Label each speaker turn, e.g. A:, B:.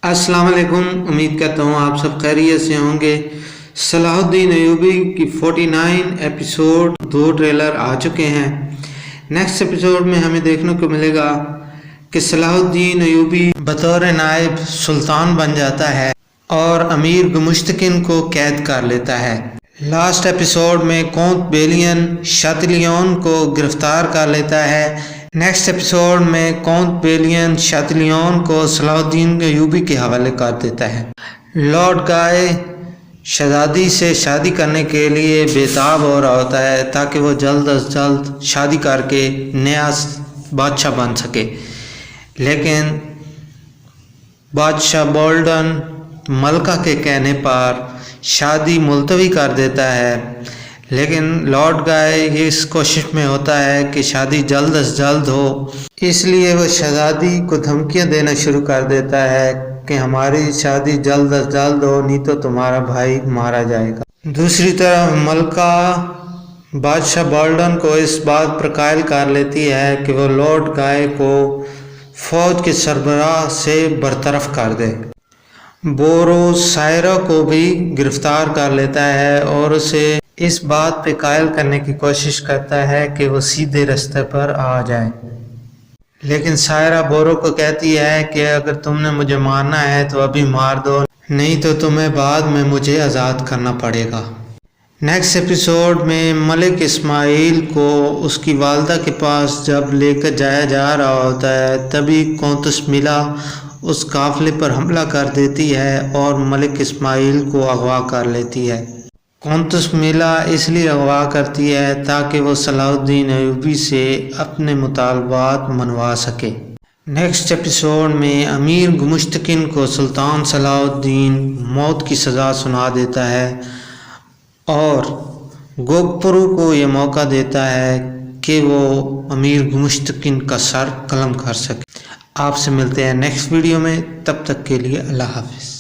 A: अस्सलाम वालेकुम। उम्मीद करता हूँ आप सब खैरियत से होंगे। सलाहुद्दीन अयूबी की 49 एपिसोड 2 ट्रेलर आ चुके हैं। नेक्स्ट एपिसोड में हमें देखने को मिलेगा कि सलाहुद्दीन अयूबी बतौर नायब सुल्तान बन जाता है और अमीर गुमुश्तकिन को कैद कर लेता है। लास्ट एपिसोड में कौंत बेलियन शातिलियन को गिरफ्तार कर लेता है। नेक्स्ट एपिसोड में कौंत बेलियन शातिलियन को सलाहुद्दीन अयूबी के हवाले कर देता है। लॉर्ड गाय शहजादी से शादी करने के लिए बेताब हो रहा होता है ताकि वो जल्द अज जल्द शादी करके नया बादशाह बन सके, लेकिन बादशाह बोल्डन मलका के कहने पर शादी मुलतवी कर देता है। लेकिन लॉर्ड गाय इस कोशिश में होता है कि शादी जल्द अज जल्द हो, इसलिए वो शहजादी को धमकियां देना शुरू कर देता है कि हमारी शादी जल्द अज जल्द हो, नहीं तो तुम्हारा भाई मारा जाएगा। दूसरी तरफ मलका बादशाह बोल्डन को इस बात पर कायल कर लेती है कि वो लॉर्ड गाय को फौज के सरबराह से बरतरफ कर दे। बोरो सायरा को भी गिरफ्तार कर लेता है और उसे इस बात पे कायल करने की कोशिश करता है कि वो सीधे रास्ते पर आ जाए, लेकिन सायरा बोरो को कहती है कि अगर तुमने मुझे मारना है तो अभी मार दो, नहीं तो तुम्हें बाद में मुझे आज़ाद करना पड़ेगा। नेक्स्ट एपिसोड में मलिक इस्माइल को उसकी वालदा के पास जब लेकर जाया जा रहा होता है, तभी कौंतुस मिला उस काफिले पर हमला कर देती है और मलिक इस्माइल को अगवा कर लेती है। कौंतुस मिला इसलिए अगवा करती है ताकि वो सलाहुद्दीन अयूबी से अपने मुतालबात मनवा सके। नेक्स्ट एपिसोड में अमीर गुमुश्तकिन को सुल्तान सलाहुद्दीन मौत की सज़ा सुना देता है और गोगपुरु को ये मौका देता है कि वो अमीर गुमुश्तकिन का सर कलम कर सके। आपसे मिलते हैं नेक्स्ट वीडियो में, तब तक के लिए अल्लाह हाफिज़।